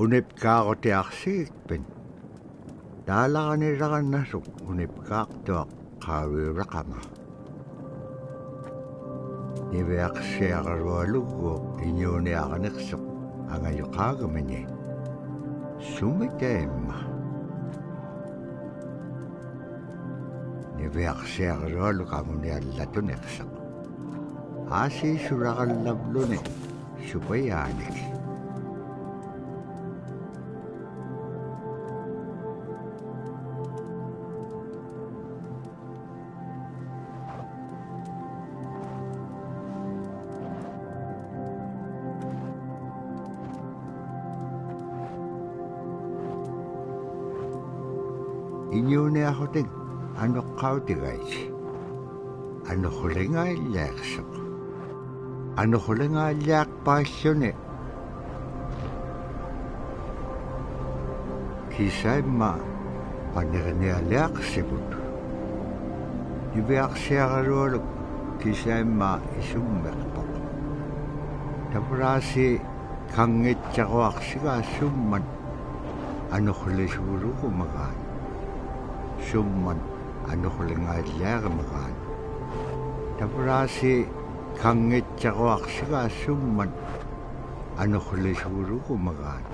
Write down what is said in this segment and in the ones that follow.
unipkaaqutiarsigikpin taalaqanilaqannasuk unipkaaqtuaq qaaviuraqama niviaqsiaqarualugguuq iñuuniaqaniqsuq angayoqaagamini sumitaimma niviaqsiaqarualuk anguniallatuneqsaq aasiisuraqallavluni supayaanik iñuuniaqutik anuqqautigaiti anuqulingaallaaqsuq anuqulingaalliaqpaalluni kisaimma paniqnialiaqsiput niviaqsiaqarualuk kisaimma isummeqpoq tapuraasi kangitsaquaqsigaasumman anuqlisuuruqumagaan summan anuqulingaallaaqamagaan tapuraasi kangitsaquaqsigaasumman anuqlisuuruqumagaan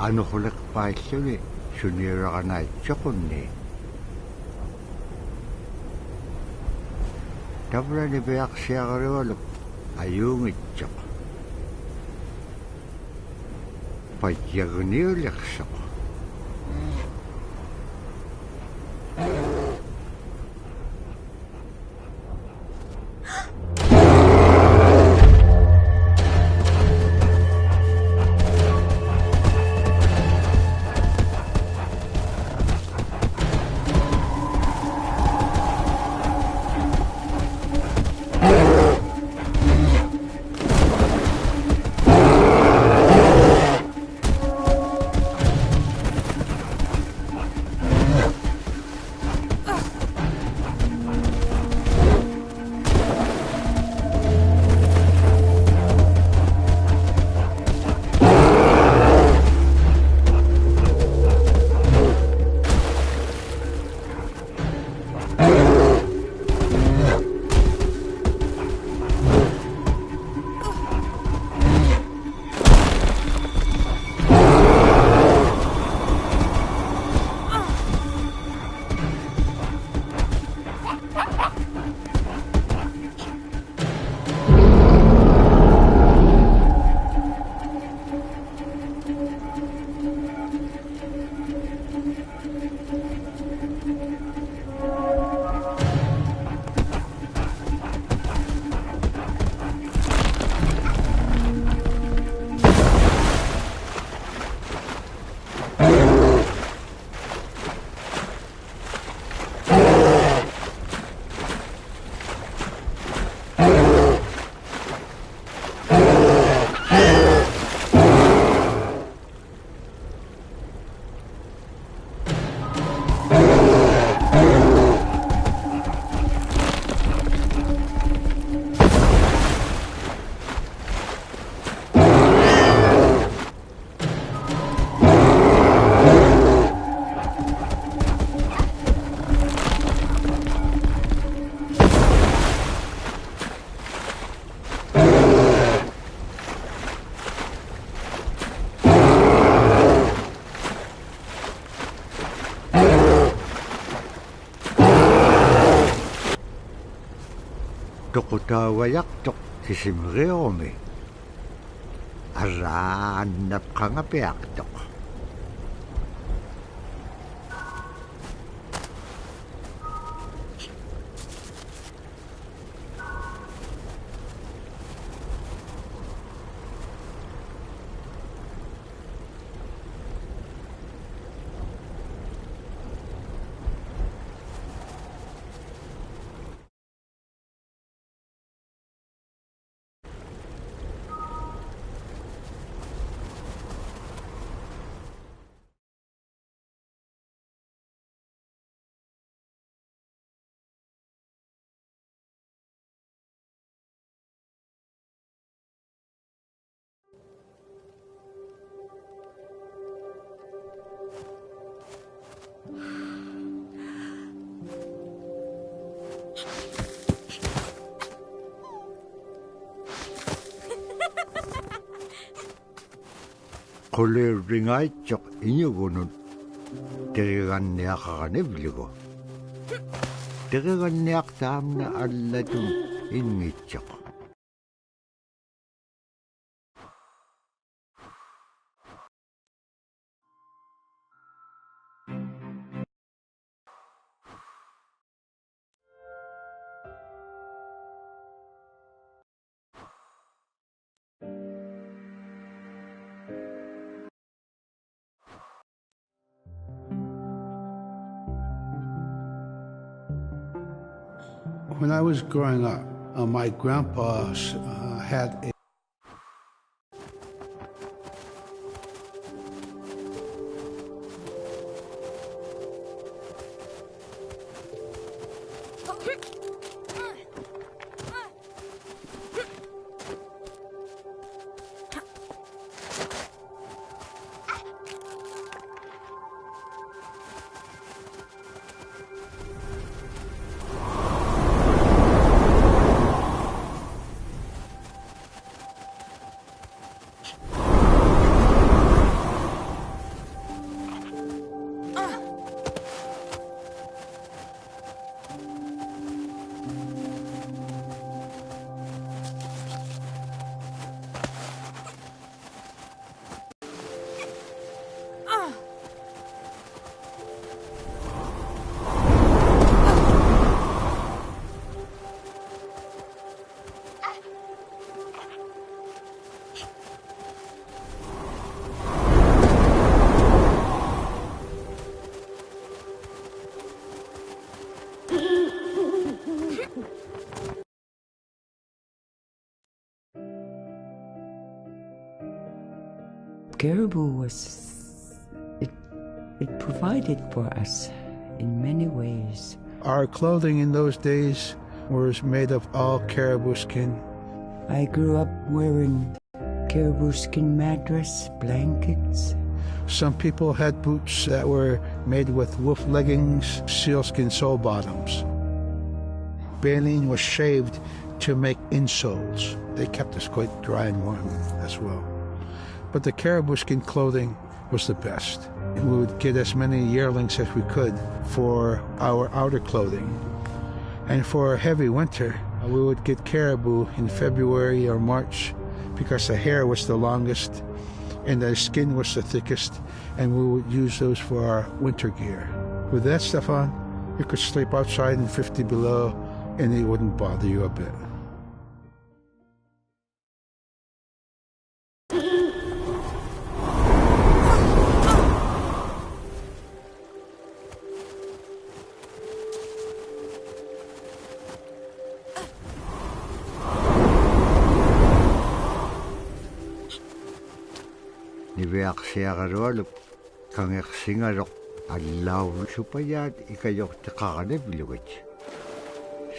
anuqulliqpaalluni suniuraqanaitsoqunni tavrani piaqsiaqarualuk ayuungitsoq payagniuliqsoq tuqutaawayaqtoq kisimriumi arraannapqangapiaqtoq qulliurringaitsoq iñugunut teriganniaqaranivlugu teriganniaqtaamna allatun ingitsoq When I was growing up, my grandpa had a caribou it provided for us in many ways. Our clothing in those days was made of all caribou skin. I grew up wearing caribou skin mattress, blankets. Some people had boots that were made with wolf leggings, sealskin sole bottoms. Baleen was shaved to make insoles. They kept us quite dry and warm as well. But the caribou skin clothing was the best. We would get as many yearlings as we could for our outer clothing. And for a heavy winter, we would get caribou in February or March because the hair was the longest and the skin was the thickest, and we would use those for our winter gear. With that stuff on, you could sleep outside in 50 below and it wouldn't bother you a bit. Niveaqsiaqalualup kangersingaluq allaavlusupayat ikajorteqaranivlugit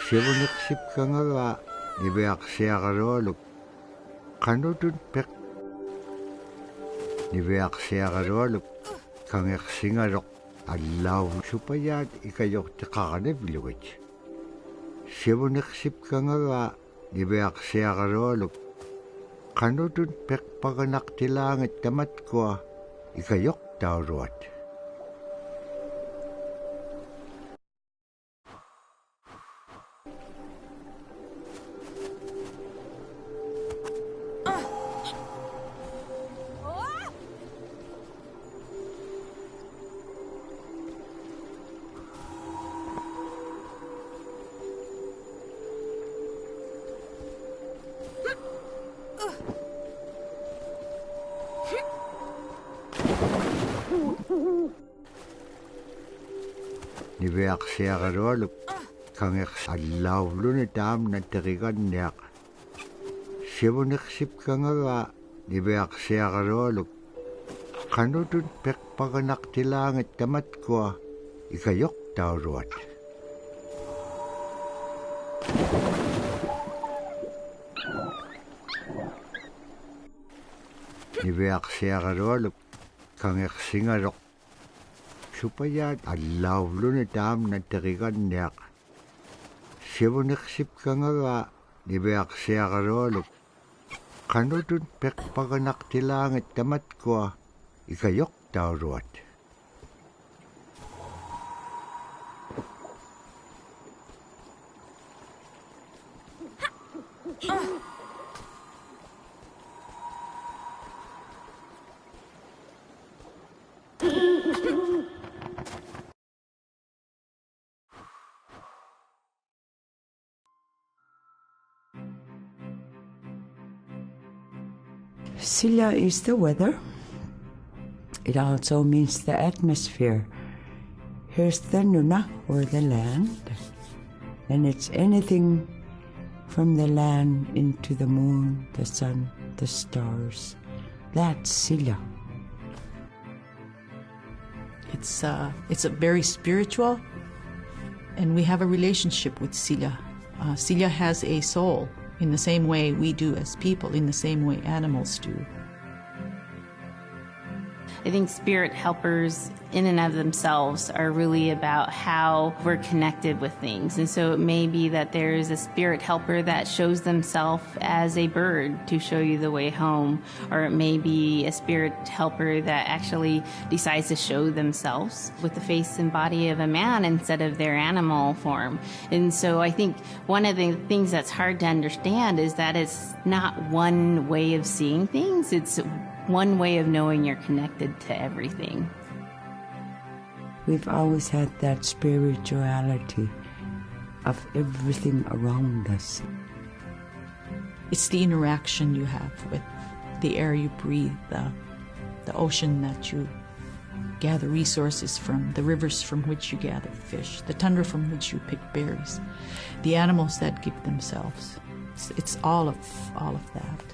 sivuneqsipkangava niveaqsiaqalualup qanutun peq niveaqsiaqalualup kangersingaluq allaavlusupayat ikajorteqaranivlugit sivuneqsipkangava niveaqsiaqalualup qanutun peqpaganaqtilaangat tamatkua ikayoqtauruat niveaqsiaqalualup kangers allaavluni taamna teriganniaq sivuneqsipkangava niveaqsiaqalualup qanutun peqpaganaqtilaangat tamatkua ikayoqtauruat niveaqsiaqalualup kangersingaluq supayat allaavluni taamna teriganniaq sivuneqsipkangava niveaqsiaqalualup qanutun peqpaganaqtilaangat tamatkua ikayok tauruat. Silla is the weather. It also means the atmosphere. Here's the nuna, or the land. And it's anything from the land into the moon, the sun, the stars. That's Silla. It's a very spiritual, and we have a relationship with Silla. Silla has a soul in the same way we do as people, in the same way animals do. I think spirit helpers in and of themselves are really about how we're connected with things. And so it may be that there's a spirit helper that shows themselves as a bird to show you the way home, or it may be a spirit helper that actually decides to show themselves with the face and body of a man instead of their animal form. And so I think one of the things that's hard to understand is that it's not one way of seeing things, it's one way of knowing you're connected to everything. We've always had that spirituality of everything around us. It's the interaction you have with the air you breathe, the ocean that you gather resources from, the rivers from which you gather fish, the tundra from which you pick berries, the animals that give themselves. It's all of that.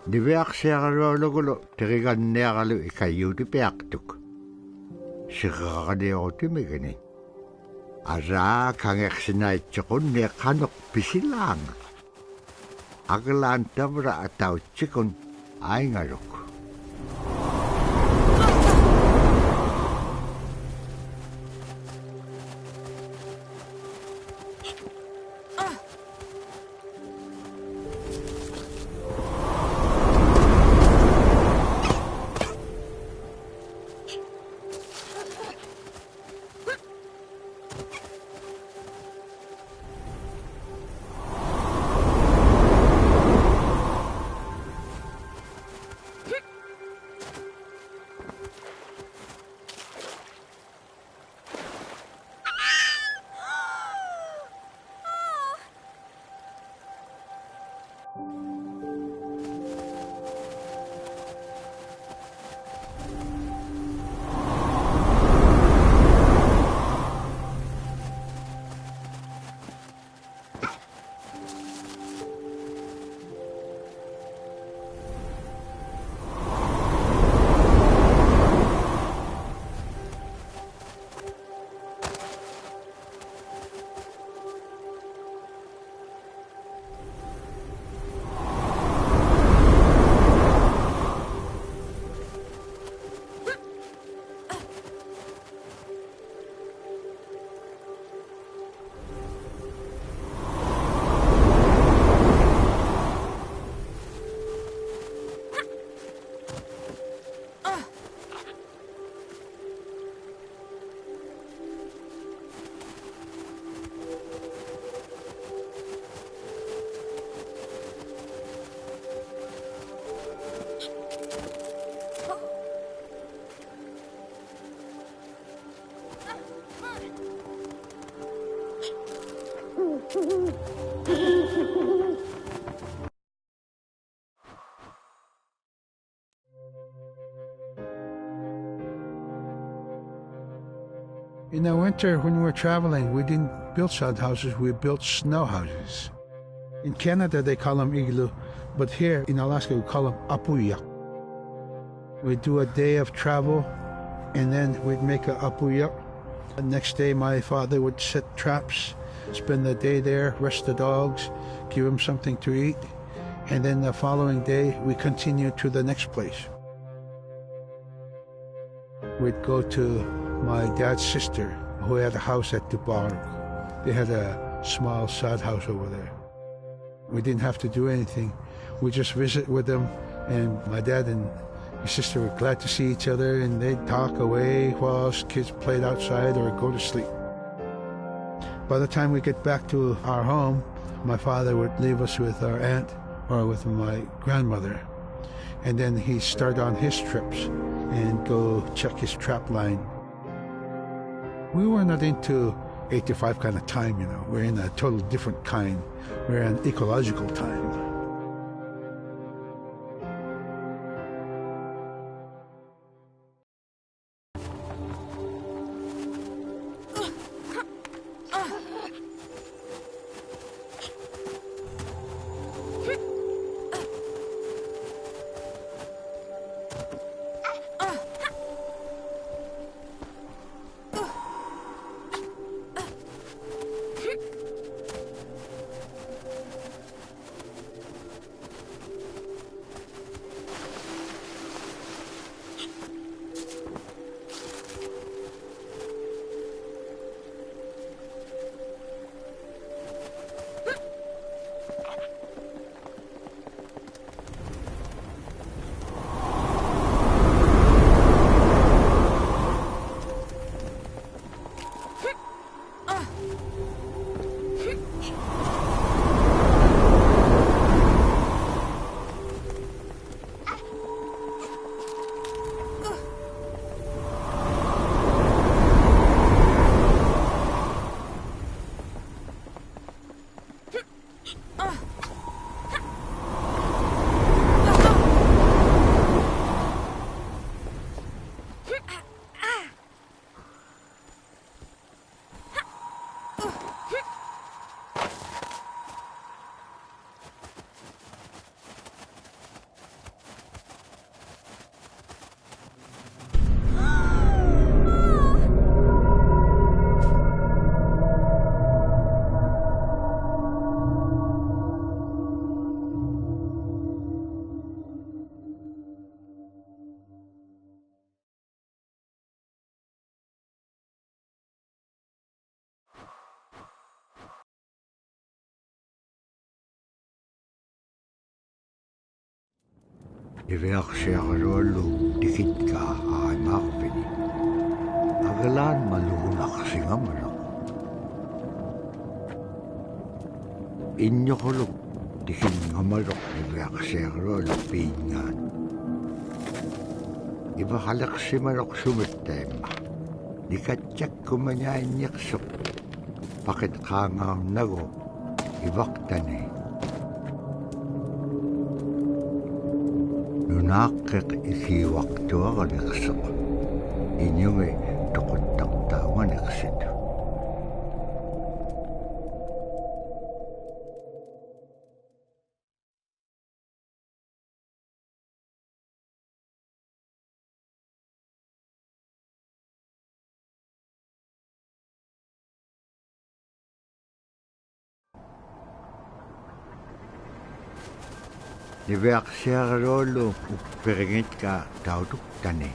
Niveaksiaqalualugulo teriganniaqalu ikayuutipiaqtuk. Siqaqaniutimigani. Araa kangeqsinaitsuqunni qanuq pisilaanga. Aglaan tavra atautsikun aingaluk. In the winter, when we were traveling, we didn't build sod houses, we built snow houses. In Canada, they call them igloo, but here in Alaska, we call them apuya. We'd do a day of travel, and then we'd make a apuya. The next day, my father would set traps, spend the day there, rest the dogs, give them something to eat, and then the following day, we continued to the next place. We'd go to my dad's sister, who had a house at Dubarg. They had a small sod house over there. We didn't have to do anything. We just visit with them, and my dad and his sister were glad to see each other, and they'd talk away while us kids played outside or go to sleep. By the time we get back to our home, my father would leave us with our aunt or with my grandmother, and then he'd start on his trips and go check his trap line. We were not into 8 to 5 kind of time, you know. We're in a total different kind. We're in ecological time. Iveaksiarolu tikitka aimarpini. Agalan maluunaqsingamalo. Inyokoluk tikingamalok iveaksiarolu piingaan. Ivahalaksimalok sumittaimma. Nikatjakkumanyainniqsuq. Pakit qaangaarnagu ivaktani. Nunaqqeq ikiwaqtuaqaniqsuq. Inyungi tuquttaqtauganiqsit. Niveaksiarolu upperingitqa tautuktani.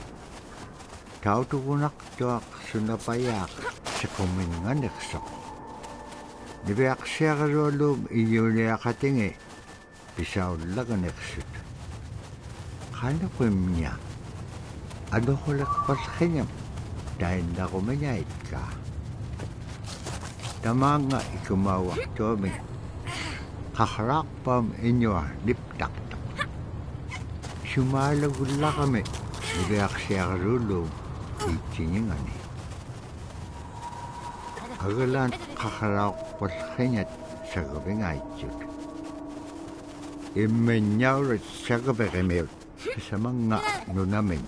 Tautugunaqtuaq sunapayaaq siquminganiqsoq. Niveaksiarolu iyuliaqatingi pisaullaganiqsut. Qanaquimnia anuqulaqpallqingam tainnaqumañaitqa. Tamaanga ikumauaqtuami qaqraqpam iñua liptaqtaq. Sumalagullaqami niveaksiarulu iitsiningani. Agalan qaqraqpallqingat sagavingaitsut. Immenñaurat sagaveqimiut pisamanga nunamin.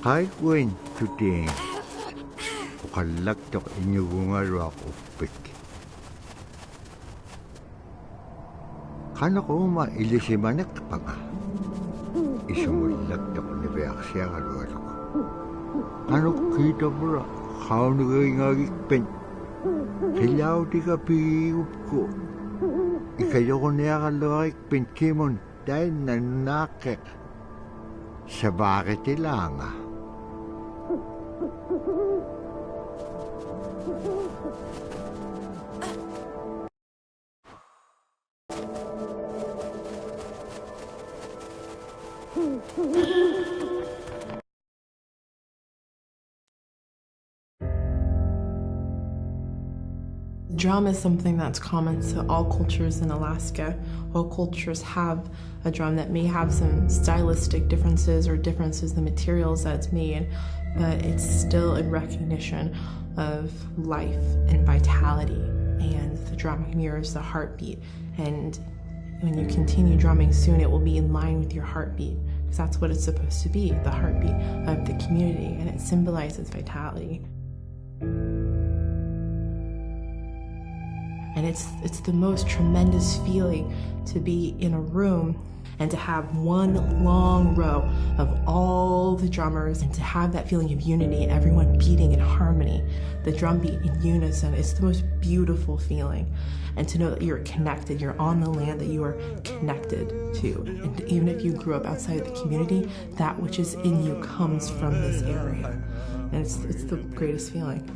Kai kuin tuting. Ukalak tok inyugungaruak upik. Kano ko mailisimanek pa nga. Isumulak tok ni Beak siya kaluwalo ko. Ano kita pura, kao nagayngagikpen. Kilaw di ka piyup ko. Ikayo ko niya kalawikpen kimon dahil nanakek. Sa bakit ilanga? Drum is something that's common to all cultures in Alaska. All cultures have a drum that may have some stylistic differences or differences in the materials that it's made, but it's still a recognition of life and vitality, and the drum mirrors the heartbeat. And when you continue drumming, soon it will be in line with your heartbeat, because that's what it's supposed to be, the heartbeat of the community, and it symbolizes vitality. And it's the most tremendous feeling to be in a room and to have one long row of all the drummers and to have that feeling of unity and everyone beating in harmony, the drum beat in unison. It's the most beautiful feeling. And to know that you're connected, you're on the land that you are connected to. And even if you grew up outside of the community, that which is in you comes from this area. And it's the greatest feeling.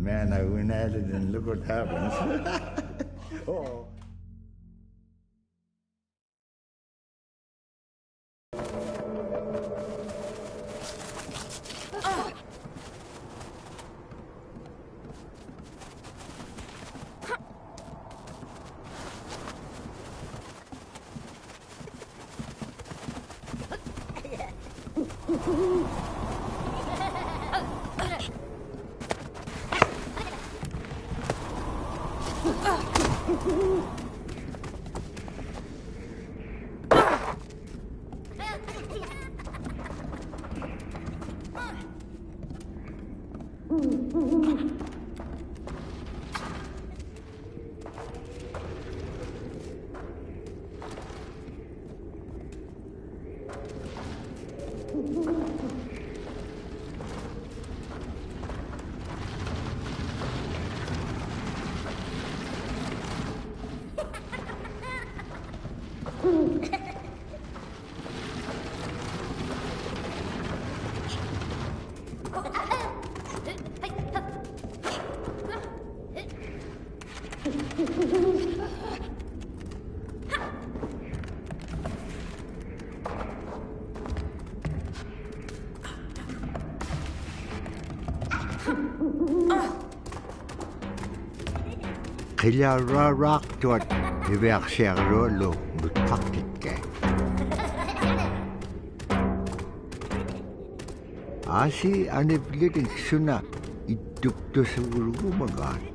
Man, I went at it and look what happens. Oh. Kila rock tot ibeak siya rolo butakit ke. Asi anipilitin suna idukto sa urugo magan.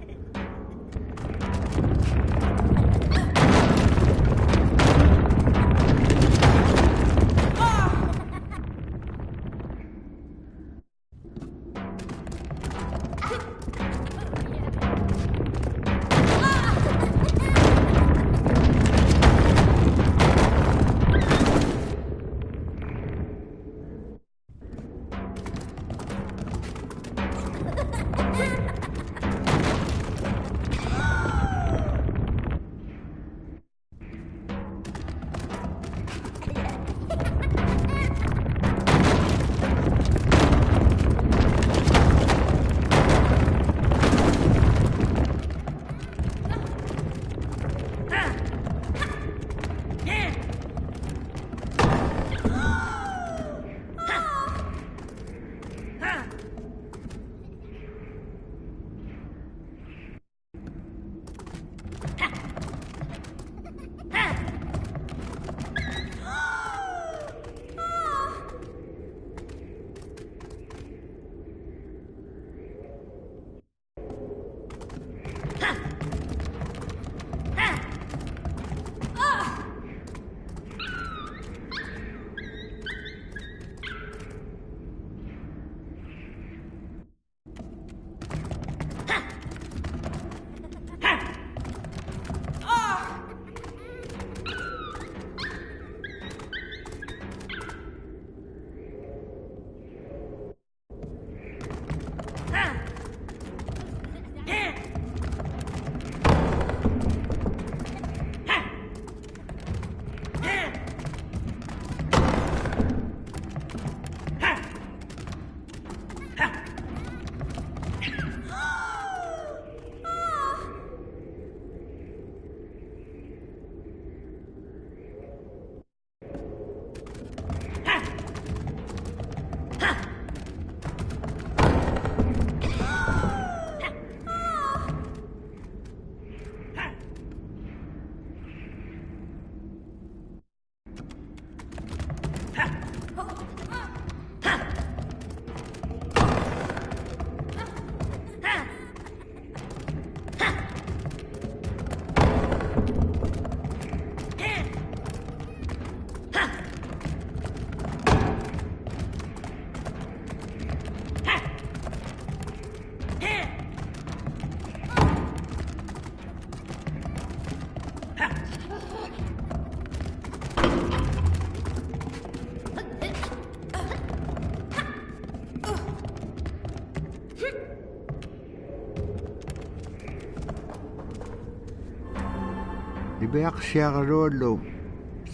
Ibeaksiagarolo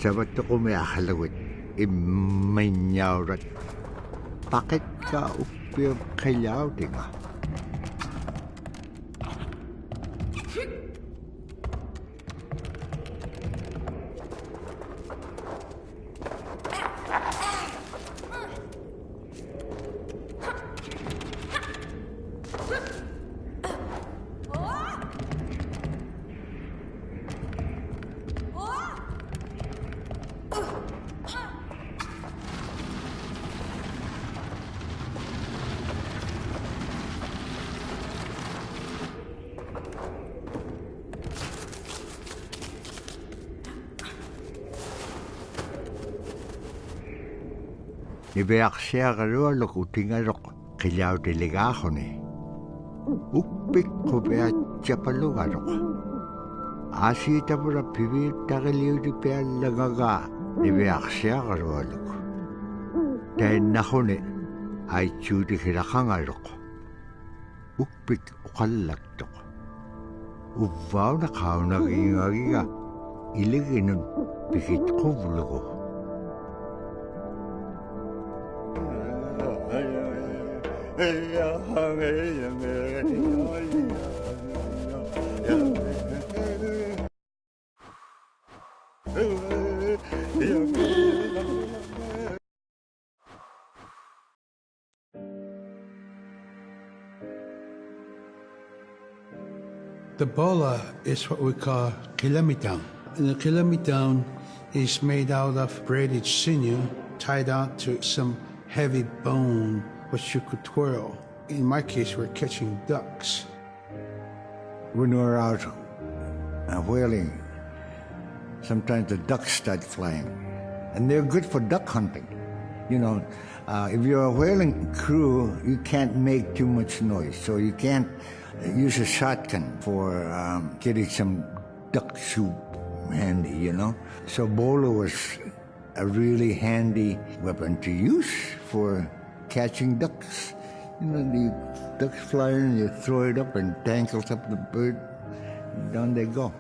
sabattuqumiaqalagit immainniaurat paqitka uppiup qillautinga Ibeaksiagarolok utingarok qillautilligaaxuni uppiqqupiatsapalugarok aasiitapura piviittaqiliutipiallagagaa ibeaksiagarolok tainnaxuni aitsuutikhilaqangaroq uppik uqallaktoq uvvauna qaunagiingagiga iliginun pikitquvlugu The bola is what we call kilamitan. And the kilamitan is made out of braided sinew tied out to some heavy bone which you could twirl. In my case, we're catching ducks. When we're out whaling, sometimes the ducks start flying. And they're good for duck hunting. You know, if you're a whaling crew, you can't make too much noise. So you can't use a shotgun for getting some duck soup handy, you know. So bola was a really handy weapon to use for catching ducks. You know, the ducks fly in, you throw it up and tangles up the bird, and down they go.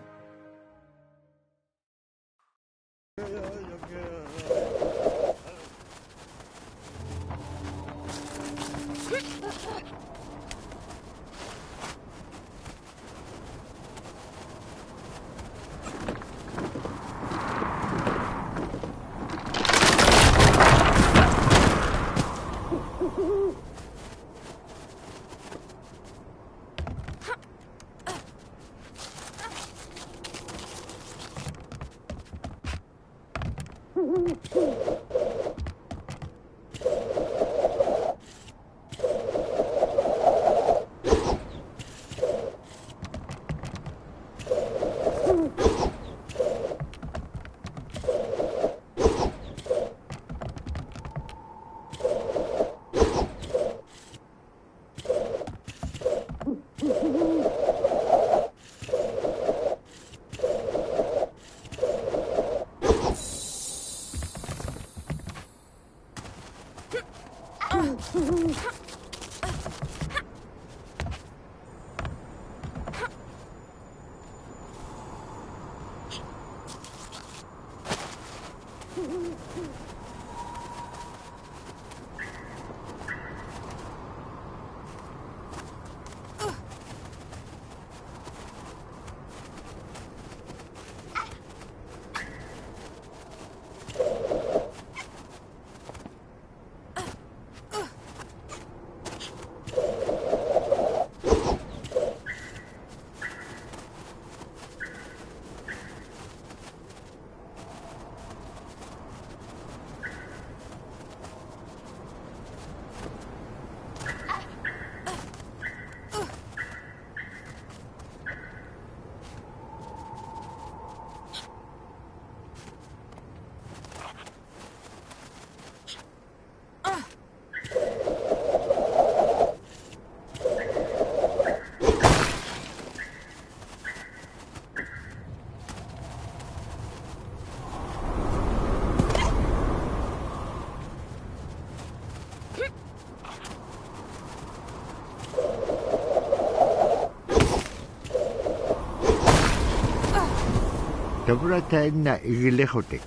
Tabra tainna igilehotek.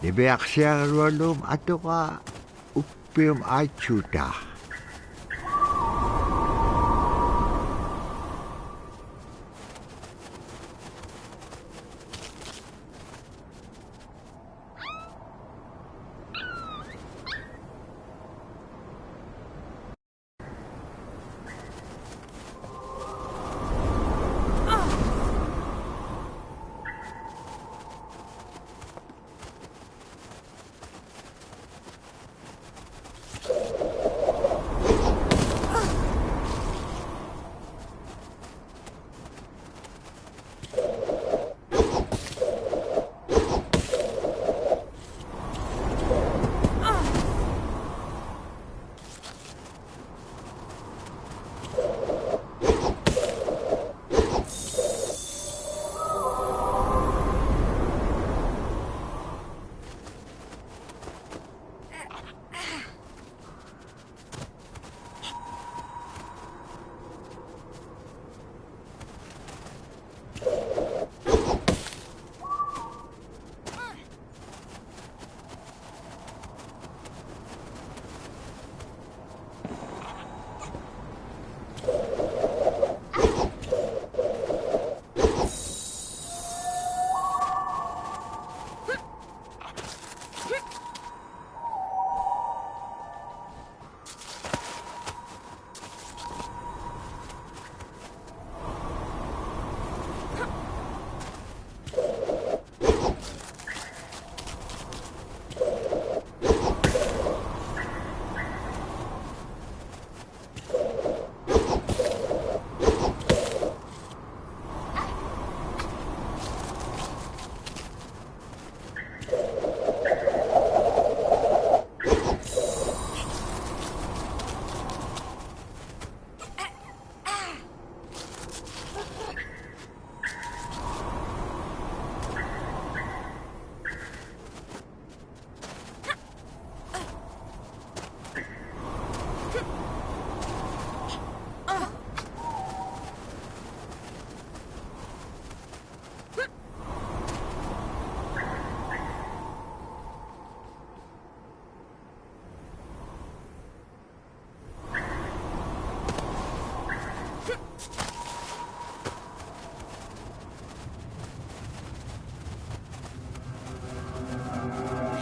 Libeaksiarualum atoka uppium aichuta.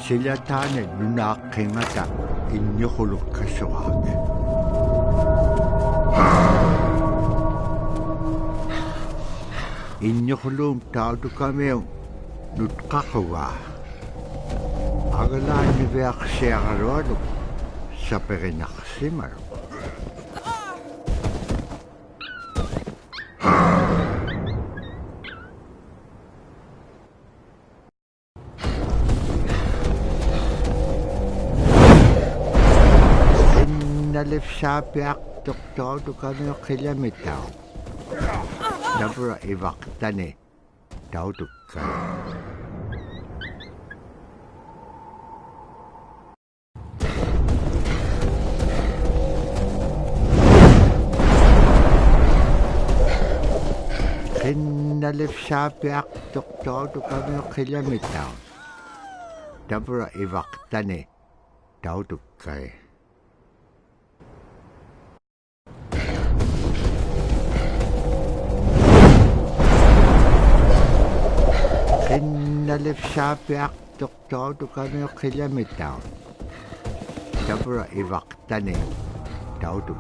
Sila taane nunaaqqingata innuqulukkassuqaak. Innuquluum taatukameun nutqaqugaa. Agalaanniviaqsiaqalualuk saperinaqsimalu. Nalif sapiak doktor tu kami kilometer. Dabra iwaktane tau tu kan. Nalif sapiak doktor tu kami kilometer. Dabra iwaktane tau tu kan. Nalif sapiak doktor tu kami kilometer. Dabra iwaktane tau tu.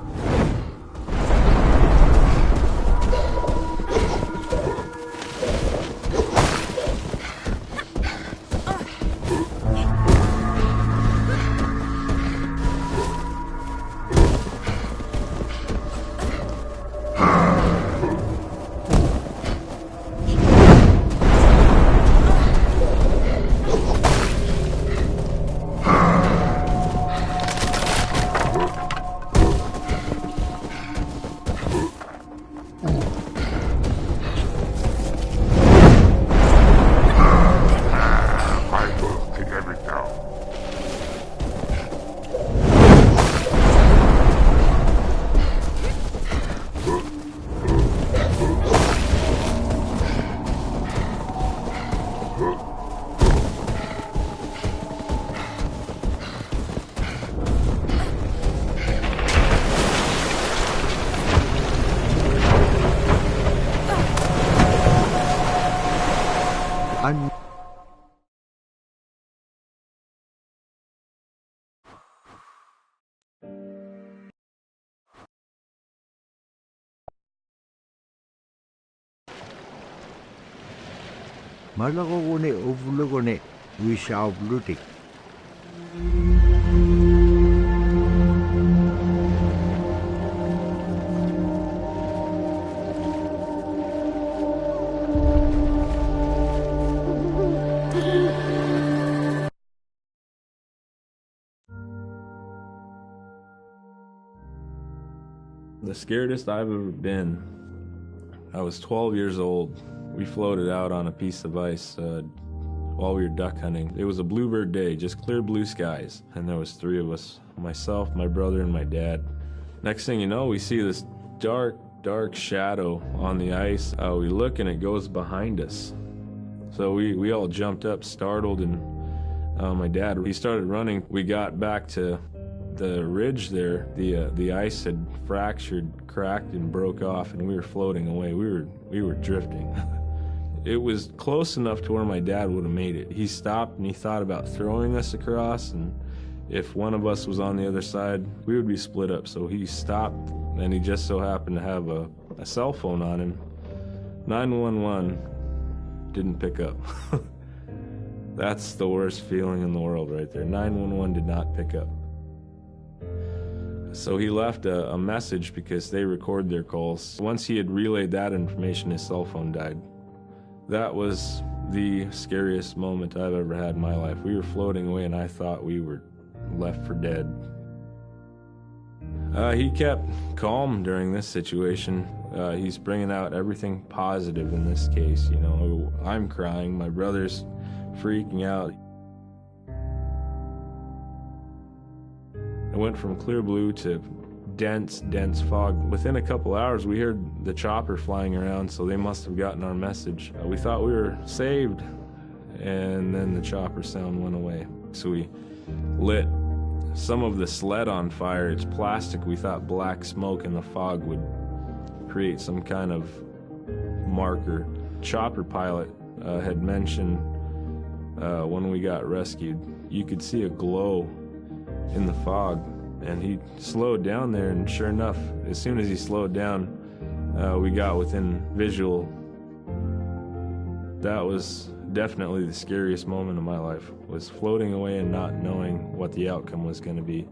An malako kone uvulo kone wisha blutik. The scaredest I've ever been, I was 12 years old. We floated out on a piece of ice while we were duck hunting. It was a bluebird day, just clear blue skies, and there was 3 of us, myself, my brother, and my dad. Next thing you know, we see this dark shadow on the ice. We look and it goes behind us. So we all jumped up, startled, and my dad, he started running. We got back to the ridge there. The ice had fractured, cracked, and broke off, and we were floating away. We were drifting. It was close enough to where my dad would have made it. He stopped and he thought about throwing us across, and if one of us was on the other side, we would be split up. So he stopped, and he just so happened to have a cell phone on him. 911 didn't pick up. That's the worst feeling in the world right there. 911 did not pick up. So he left a message because they record their calls. Once he had relayed that information, his cell phone died. That was the scariest moment I've ever had in my life. We were floating away and I thought we were left for dead. He kept calm during this situation. He's bringing out everything positive in this case. You know, I'm crying, my brother's freaking out. It went from clear blue to dense fog. Within a couple hours, we heard the chopper flying around, so they must have gotten our message. We thought we were saved, and then the chopper sound went away. So we lit some of the sled on fire. It's plastic. We thought black smoke in the fog would create some kind of marker. Chopper pilot had mentioned when we got rescued, you could see a glow in the fog, and he slowed down there, and sure enough, as soon as he slowed down, we got within visual. That was definitely the scariest moment of my life, was floating away and not knowing what the outcome was going to be.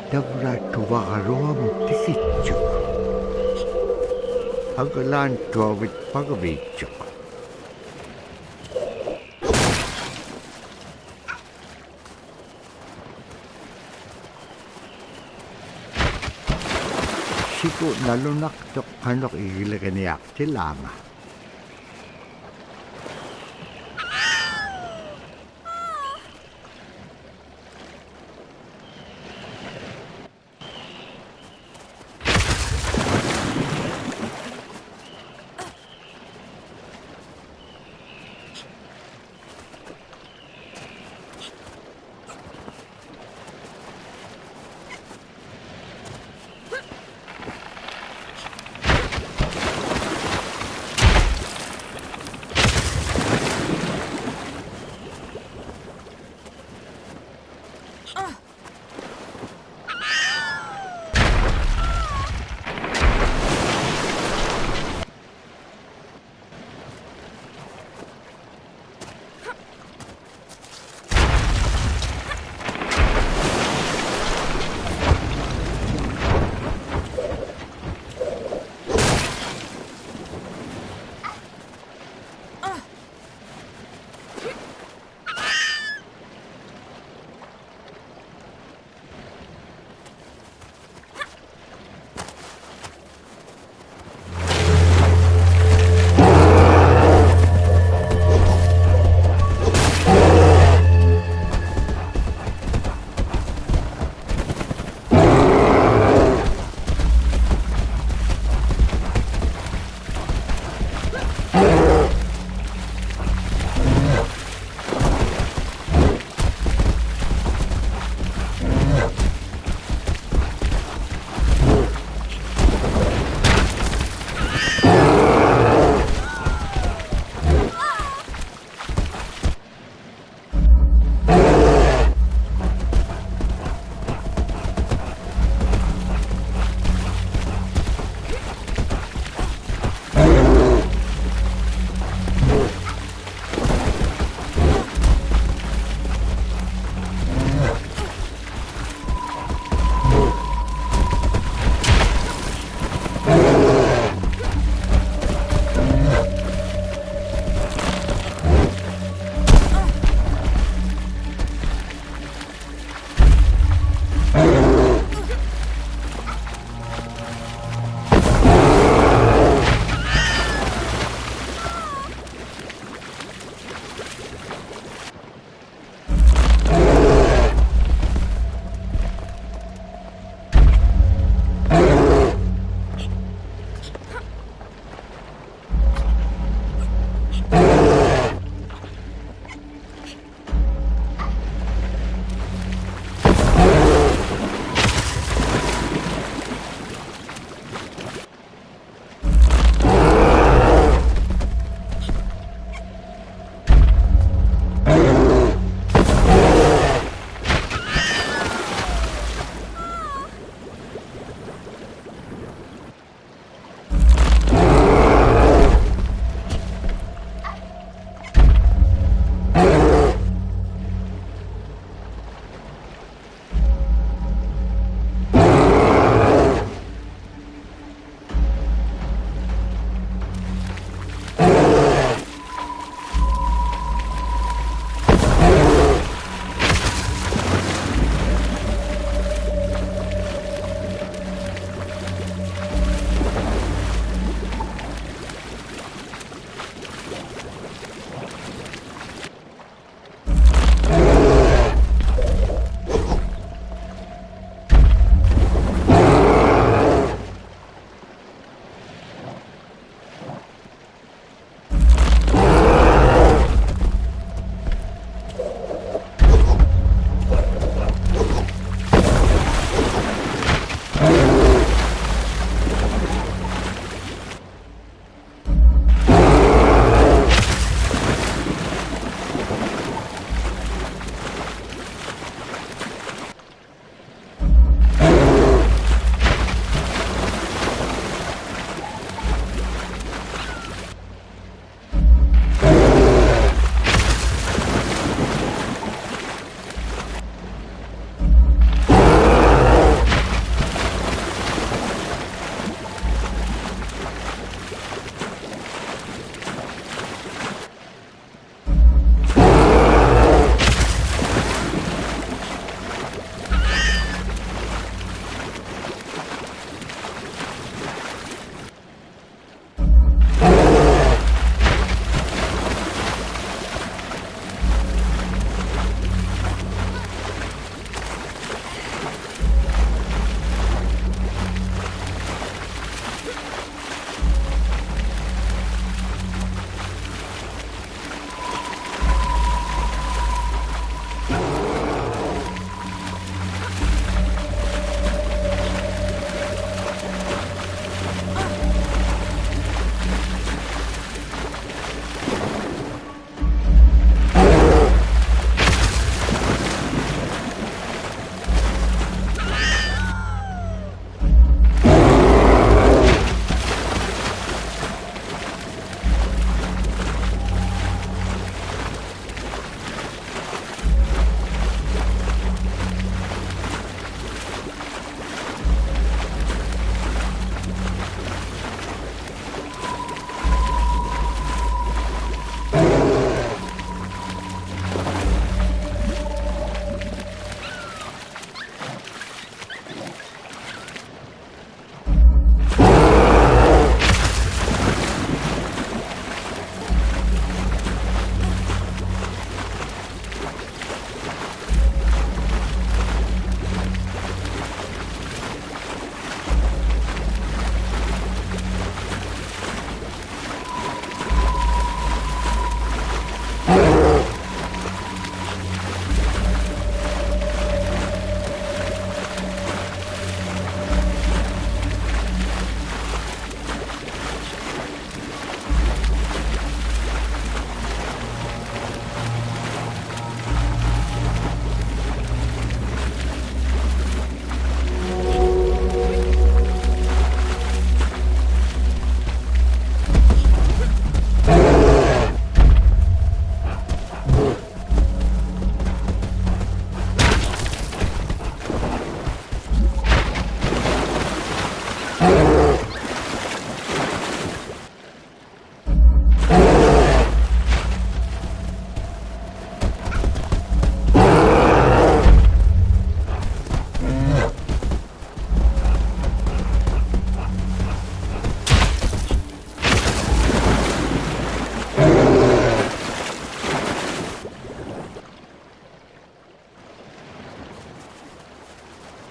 Dabra tuvagaroam tikitjuk. Hagalan tuavit pagavitjuk. Siku nalunak tok kanok igilaganiak tilama.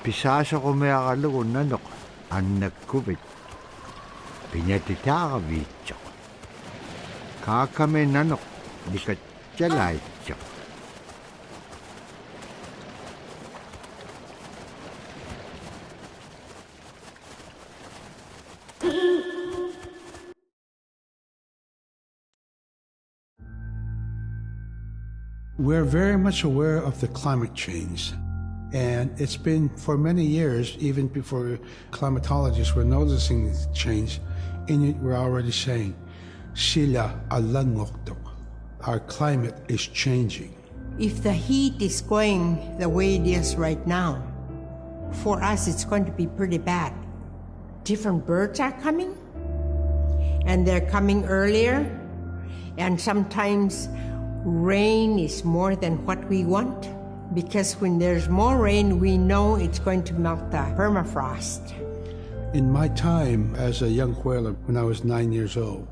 Pisasa ko may akalugo nanok, anak kubit. Pinyatitaka vitsak. Kakame nanok, di ka tsalaytsak. We're very much aware of the climate change. And it's been for many years, even before climatologists were noticing the change, Inuit were already saying, Sila alangoktok. Our climate is changing. If the heat is going the way it is right now, for us it's going to be pretty bad. Different birds are coming, and they're coming earlier, and sometimes rain is more than what we want, because when there's more rain, we know it's going to melt the permafrost. In my time as a young whaler, when I was 9 years old,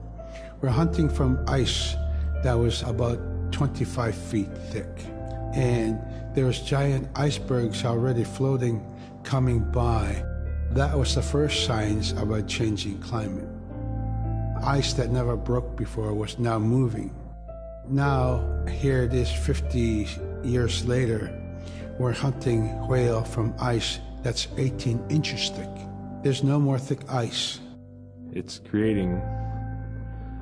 we're hunting from ice that was about 25 feet thick. And there was giant icebergs already floating, coming by. That was the first signs of a changing climate. Ice that never broke before was now moving. Now, here it is 50 years later, we're hunting whale from ice that's 18 inches thick. There's no more thick ice. It's creating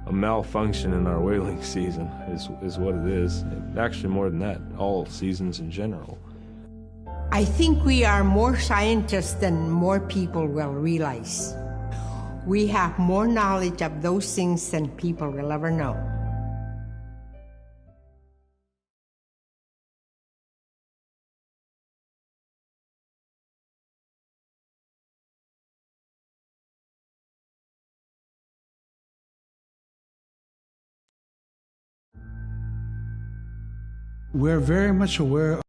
a malfunction in our whaling season is what it is. And actually more than that, all seasons in general. I think we are more scientists than more people will realize. We have more knowledge of those things than people will ever know. We're very much aware of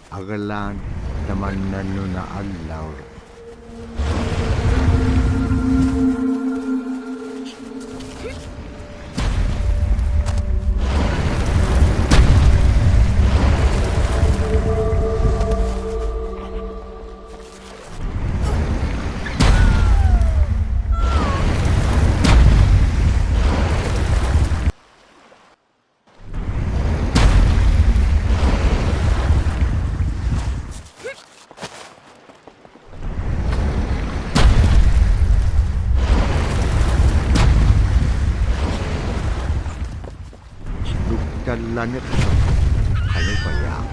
Agalan taman na alaw. Lanit ano ba yan?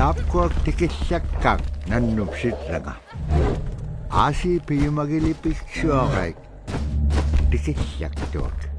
Tapkuak tikisakak nannupsitlanga. Asi piyumagilipiksuakai tikisaktuak.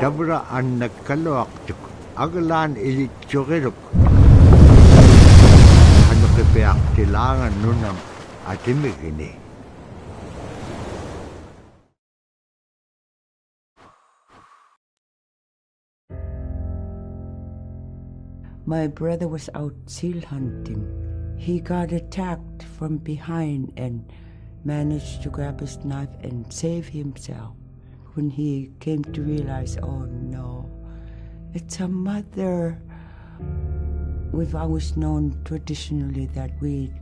Dabra an nagkaluaktuk, agalan ilitsugiruk. Ano kipiak tilangan nunam atimigini. My brother was out seal hunting. He got attacked from behind and managed to grab his knife and save himself. When he came to realize, oh no, it's a mother. We've always known traditionally that we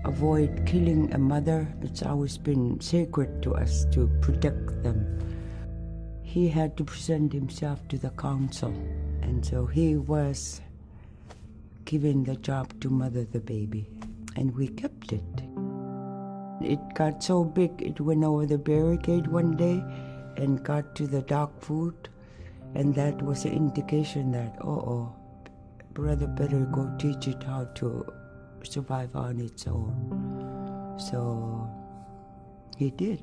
avoid killing a mother. It's always been sacred to us to protect them. He had to present himself to the council, and so he was given the job to mother the baby, and we kept it. It got so big, it went over the barricade one day and got to the dog food, and that was an indication that, brother better go teach it how to survive on its own. So he did.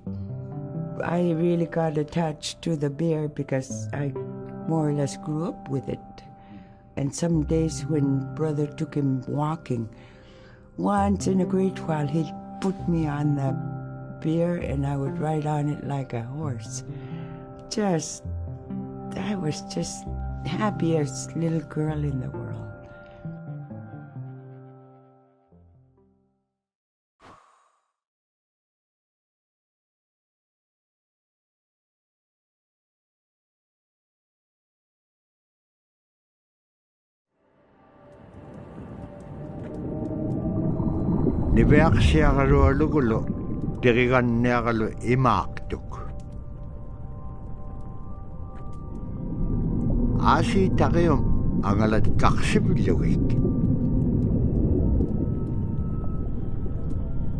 I really got attached to the bear because I more or less grew up with it. And some days when brother took him walking, once in a great while he'd put me on the bear and I would ride on it like a horse. I was just happiest little girl in the world. Niveaksiagalualugulo tiriganniagalu imaaktuk. Asi takium angalat kaksibilugik.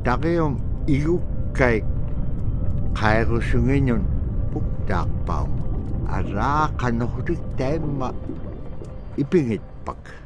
Takium igukkai kairusunginyun puktakpaum. Ara kanuhurik taima ipingitpak.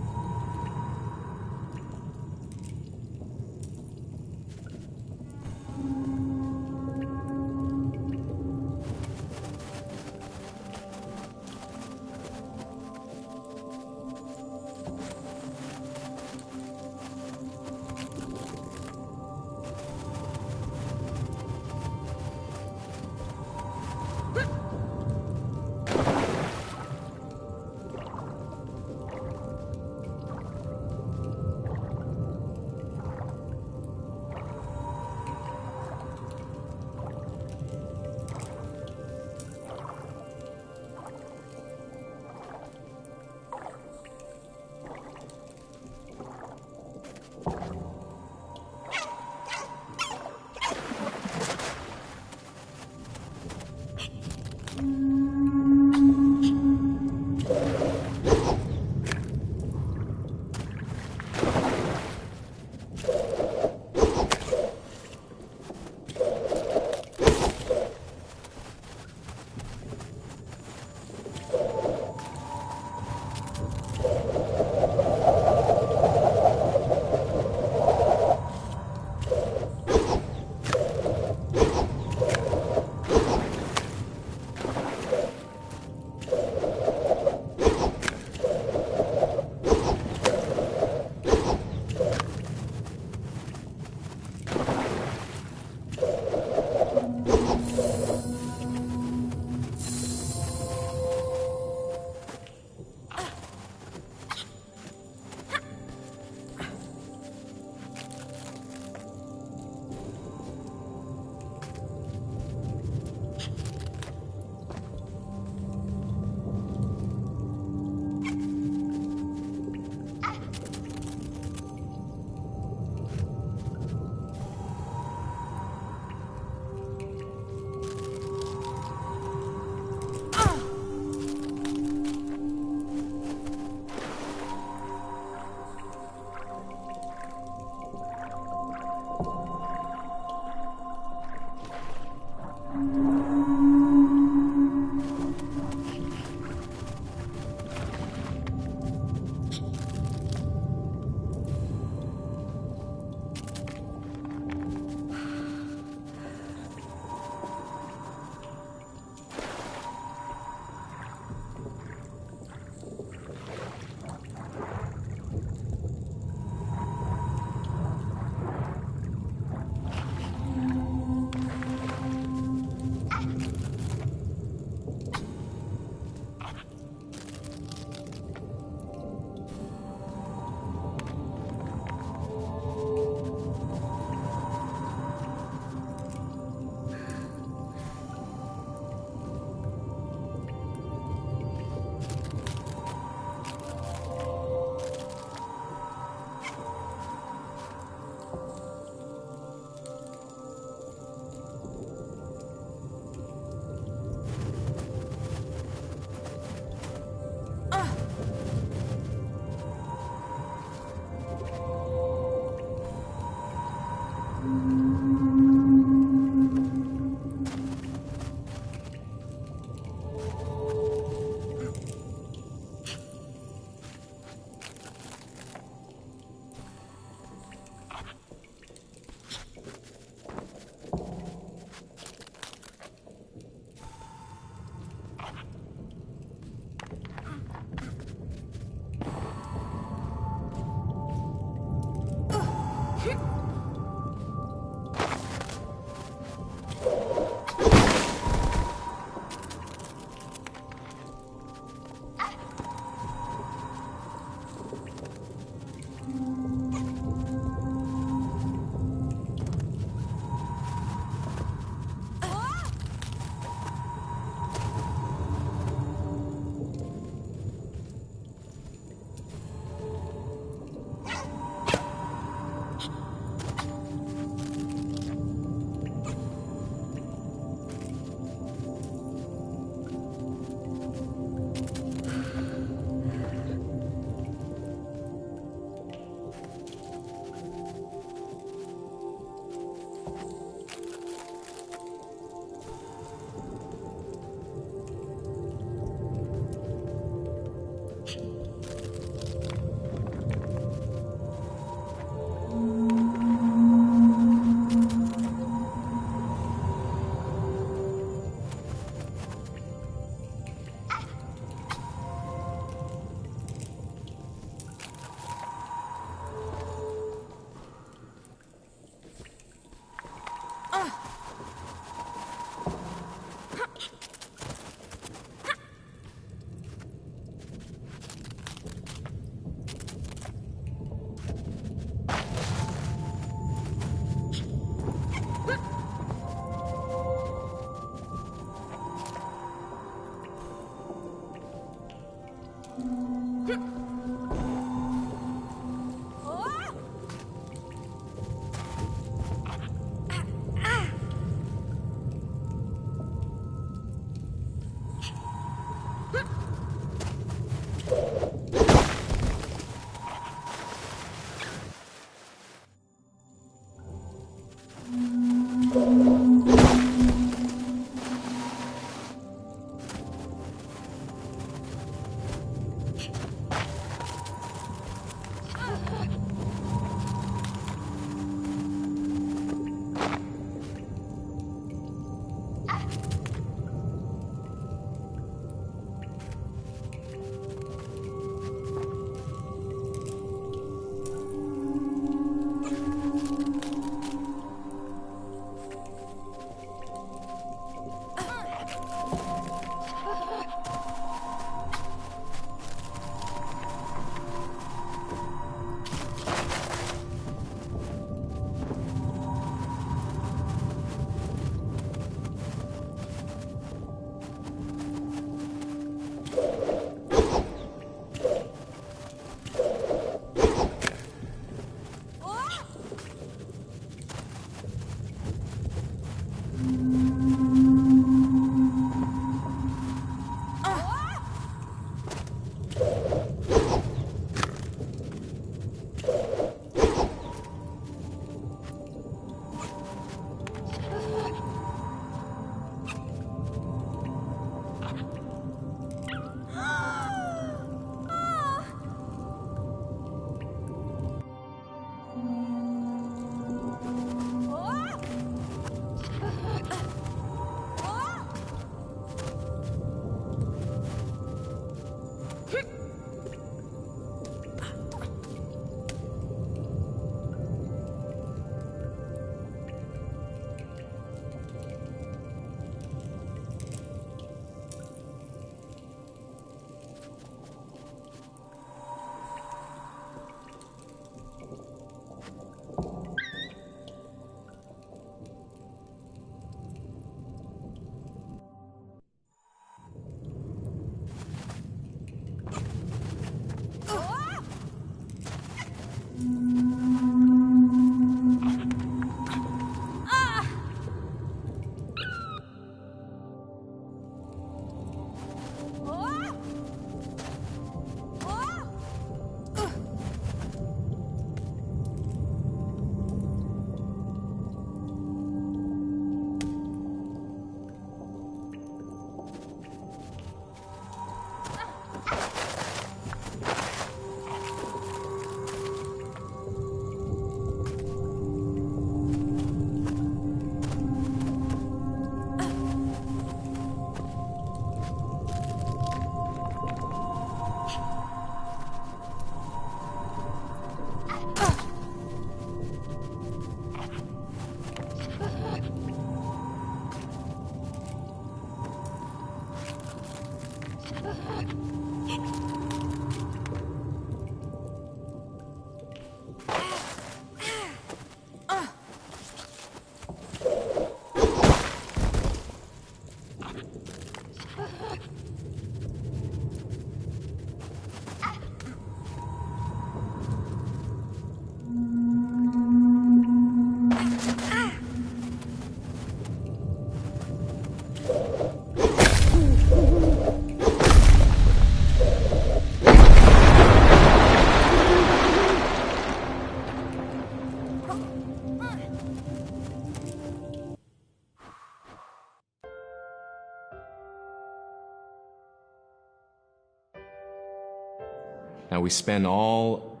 Now we spend all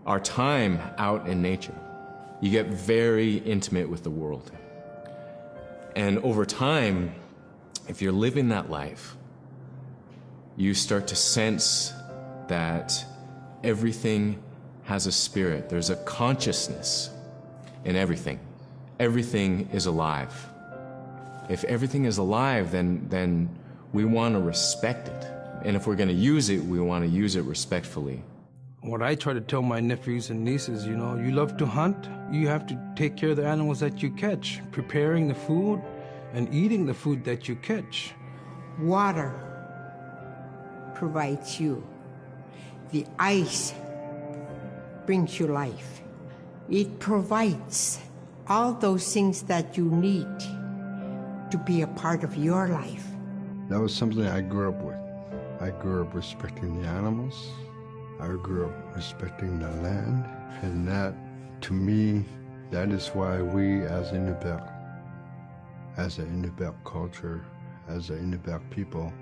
our time out in nature. You get very intimate with the world. And over time, if you're living that life, you start to sense that everything has a spirit. There's a consciousness in everything. Everything is alive. If everything is alive, then we want to respect it. And if we're going to use it, we want to use it respectfully. What I try to tell my nephews and nieces, you know, you love to hunt, you have to take care of the animals that you catch, preparing the food and eating the food that you catch. Water provides you. The ice brings you life. It provides all those things that you need to be a part of your life. That was something I grew up with. I grew up respecting the animals. I grew up respecting the land. And that, to me, that is why we as Inupiaq, as an Inupiaq culture, as an Inupiaq people,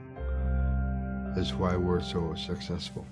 is why we're so successful.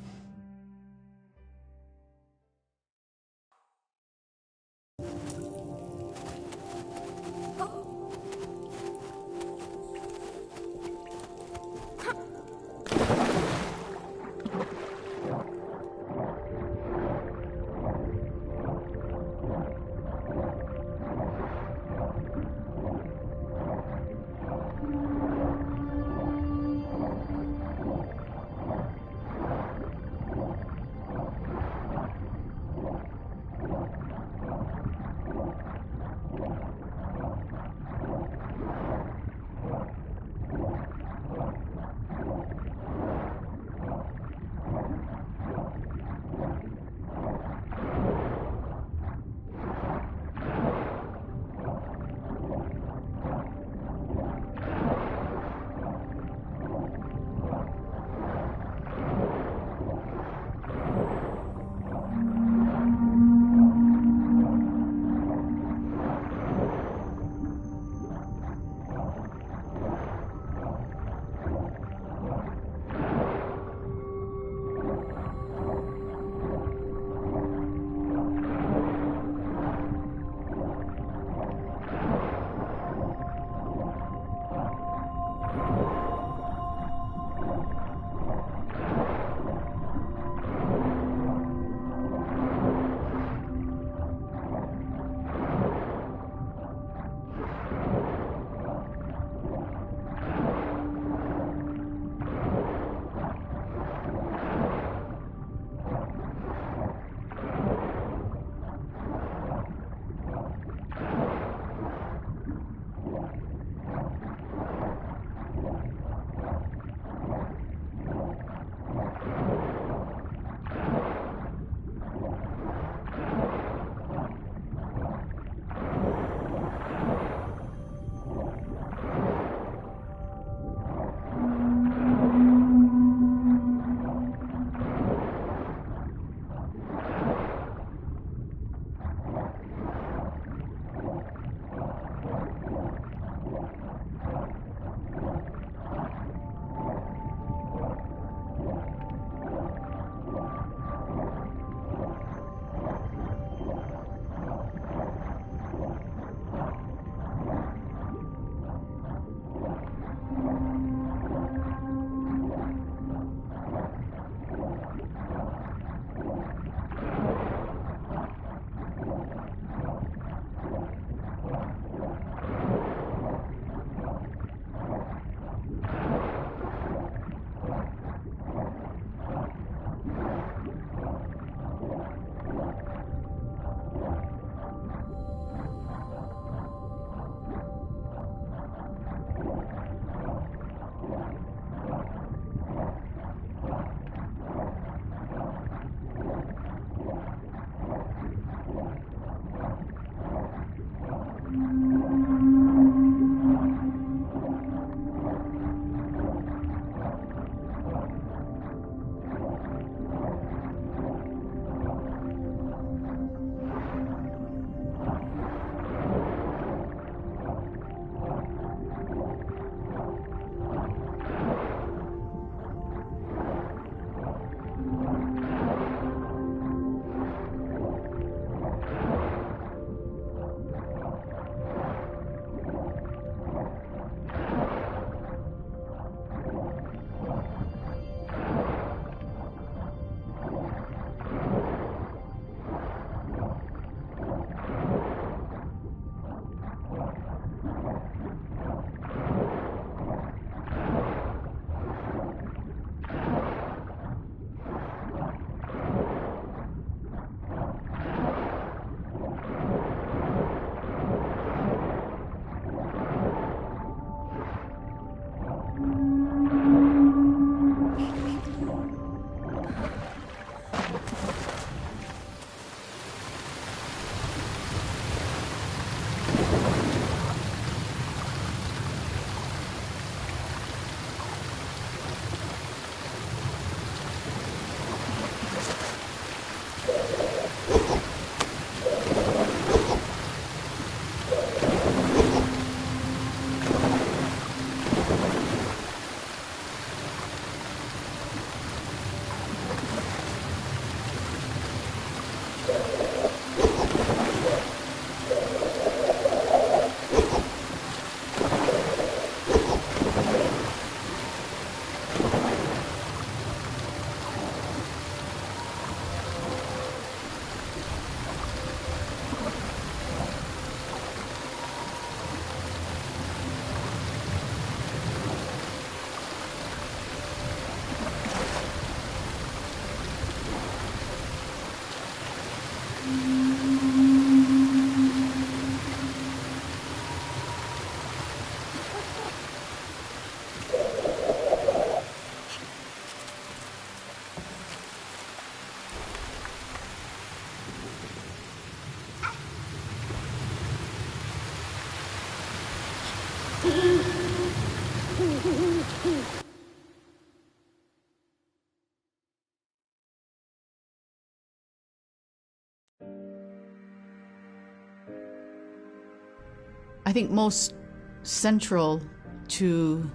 I think most central to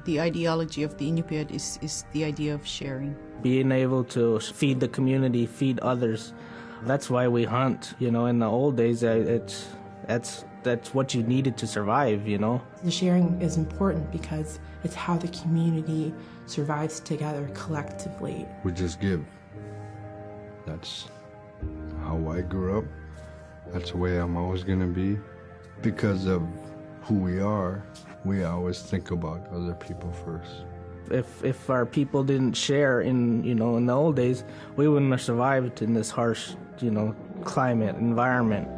the ideology of the Inupiat is the idea of sharing. Being able to feed the community, feed others. That's why we hunt. You know, in the old days, that's what you needed to survive, you know. The sharing is important because it's how the community survives together collectively. We just give. That's how I grew up. That's the way I'm always gonna be. Because of who we are, we always think about other people first. If our people didn't share in the old days, we wouldn't have survived in this harsh, climate, environment.